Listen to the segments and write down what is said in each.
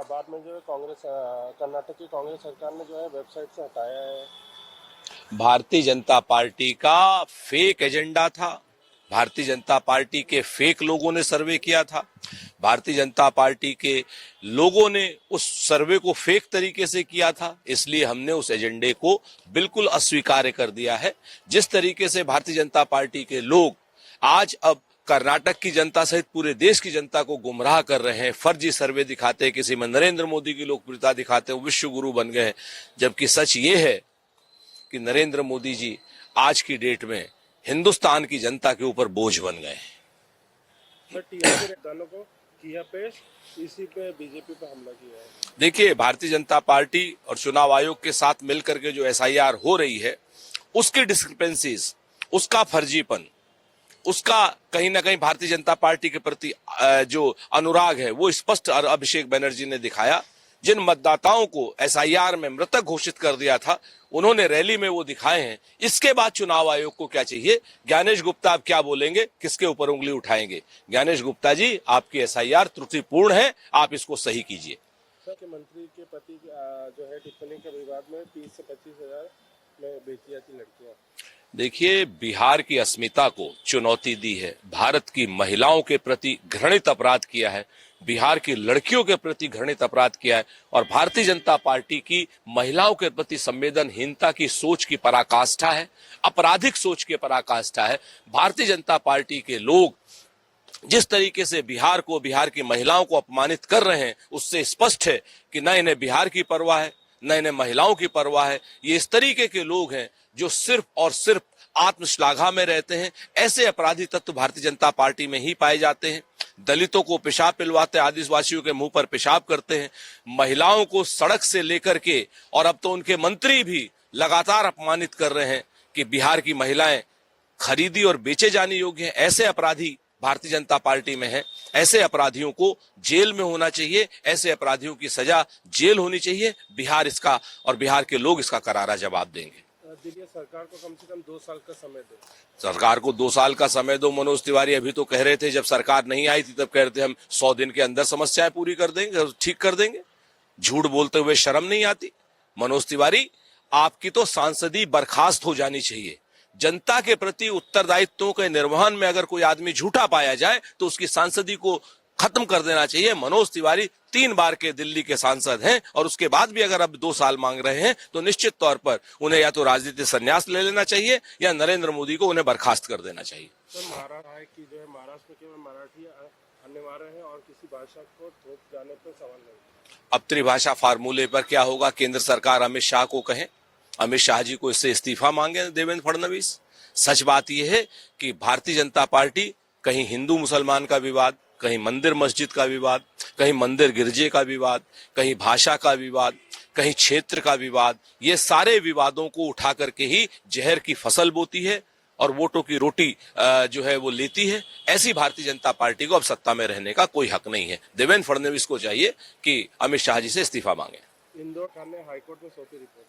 बाद में जो है कांग्रेस कर्नाटक की कांग्रेस सरकार ने जो है वेबसाइट से हटाया है। भारतीय जनता पार्टी का फेक एजेंडा था। भारतीय जनता पार्टी के फेक लोगों ने सर्वे किया था। भारतीय जनता पार्टी के लोगों ने उस सर्वे को फेक तरीके से किया था, इसलिए हमने उस एजेंडे को बिल्कुल अस्वीकार कर दिया है। जिस तरीके से भारतीय जनता पार्टी के लोग आज अब कर्नाटक की जनता सहित पूरे देश की जनता को गुमराह कर रहे हैं, फर्जी सर्वे दिखाते हैं, किसी में नरेंद्र मोदी की लोकप्रियता दिखाते हैं, विश्व गुरु बन गए हैं, जबकि सच ये है कि नरेंद्र मोदी जी आज की डेट में हिंदुस्तान की जनता के ऊपर बोझ बन गए हैं। नेताओं को किया पेश, इसी पे बीजेपी पे हमला किया है। देखिए, भारतीय जनता पार्टी और चुनाव आयोग के साथ मिलकर के जो एसआईआर हो रही है, उसकी डिस्क्रिपेंसीज, उसका फर्जीपन, उसका कहीं ना कहीं भारतीय जनता पार्टी के प्रति जो अनुराग है वो स्पष्ट अभिषेक बनर्जी ने दिखाया। जिन मतदाताओं को एसआईआर में मृतक घोषित कर दिया था, उन्होंने रैली में वो दिखाए हैं। इसके बाद चुनाव आयोग को क्या चाहिए? ज्ञानेश गुप्ता आप क्या बोलेंगे, किसके ऊपर उंगली उठाएंगे? ज्ञानेश गुप्ता जी, आपकी एसआईआर त्रुटिपूर्ण है, आप इसको सही कीजिए। मुख्यमंत्री के पति जो है टिप्पणी के विवाद में 30 से 25 हजार में बेची जाती लड़कियां। देखिए, बिहार की अस्मिता को चुनौती दी है, भारत की महिलाओं के प्रति घृणित अपराध किया है, बिहार की लड़कियों के प्रति घृणित अपराध किया है, और भारतीय जनता पार्टी की महिलाओं के प्रति संवेदनहीनता की सोच की पराकाष्ठा है, आपराधिक सोच की पराकाष्ठा है। भारतीय जनता पार्टी के लोग जिस तरीके से बिहार को, बिहार की महिलाओं को अपमानित कर रहे हैं, उससे स्पष्ट है कि न इन्हें बिहार की परवाह है, न इन्हें महिलाओं की परवाह है। ये इस तरीके के लोग हैं जो सिर्फ और सिर्फ आत्मश्लाघा में रहते हैं। ऐसे अपराधी तत्व भारतीय जनता पार्टी में ही पाए जाते हैं। दलितों को पेशाब पिलवाते, आदिवासियों के मुंह पर पेशाब करते हैं, महिलाओं को सड़क से लेकर के, और अब तो उनके मंत्री भी लगातार अपमानित कर रहे हैं कि बिहार की महिलाएं खरीदी और बेचे जाने योग्य हैं। ऐसे अपराधी भारतीय जनता पार्टी में है। ऐसे अपराधियों को जेल में होना चाहिए, ऐसे अपराधियों की सजा जेल होनी चाहिए। बिहार इसका और बिहार के लोग इसका करारा जवाब देंगे। दिल्ली सरकार को कम से कम 2 साल का समय दो। सरकार को 2 साल का समय दो। मनोज तिवारी अभी तो कह रहे थे, जब सरकार नहीं आई थी तब कह रहे थे हम 100 दिन के अंदर समस्याएं पूरी कर देंगे, ठीक कर देंगे। झूठ बोलते हुए शर्म नहीं आती? मनोज तिवारी, आपकी तो सांसदी बर्खास्त हो जानी चाहिए। जनता के प्रति उत्तरदायित्वों के निर्वहन में अगर कोई आदमी झूठा पाया जाए तो उसकी सांसदी को खत्म कर देना चाहिए। मनोज तिवारी 3 बार के दिल्ली के सांसद हैं, और उसके बाद भी अगर अब 2 साल मांग रहे हैं तो निश्चित तौर पर उन्हें या तो राजनीतिक संन्यास ले लेना चाहिए या नरेंद्र मोदी को उन्हें बर्खास्त कर देना चाहिए। तो महाराष्ट्र है कि जो है महाराष्ट्र में केवल मराठी अनिवार्य है और किसी भाषा को थोप जाने पर सवाल नहीं। अब त्रिभाषा फार्मूले पर क्या होगा? केंद्र सरकार अमित शाह को कहे, अमित शाह जी को इससे इस्तीफा मांगे देवेंद्र फडणवीस। सच बात यह है कि भारतीय जनता पार्टी कहीं हिंदू मुसलमान का विवाद, कहीं मंदिर मस्जिद का विवाद, कहीं मंदिर गिरजे का विवाद, कहीं भाषा का विवाद, कहीं क्षेत्र का विवाद, ये सारे विवादों को उठा करके ही जहर की फसल बोती है और वोटों की रोटी जो है वो लेती है। ऐसी भारतीय जनता पार्टी को अब सत्ता में रहने का कोई हक नहीं है। देवेंद्र फडणवीस को चाहिए कि अमित शाह जी से इस्तीफा मांगे। इंदौर थाने हाईकोर्ट में सौंपी रिपोर्ट।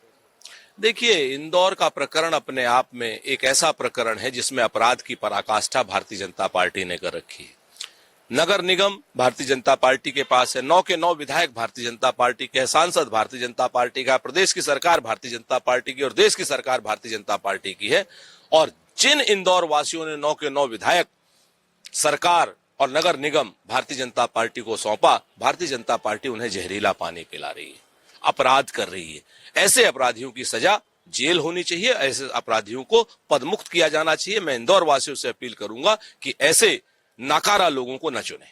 देखिए, इंदौर का प्रकरण अपने आप में एक ऐसा प्रकरण है जिसमें अपराध की पराकाष्ठा भारतीय जनता पार्टी ने कर रखी है। नगर निगम भारतीय जनता पार्टी के पास है, 9 के 9 विधायक भारतीय जनता पार्टी के हैं, सांसद भारतीय जनता पार्टी का, प्रदेश की सरकार भारतीय जनता पार्टी की और देश की सरकार भारतीय जनता पार्टी की है। और जिन इंदौर वासियों ने 9 के 9 विधायक, सरकार और नगर निगम भारतीय जनता पार्टी को सौंपा, भारतीय जनता पार्टी उन्हें जहरीला पानी पिला रही है, अपराध कर रही है। ऐसे अपराधियों की सजा जेल होनी चाहिए, ऐसे अपराधियों को पदमुक्त किया जाना चाहिए। मैं इंदौर वासियों से अपील करूंगा कि ऐसे नाकारा लोगों को न चुने।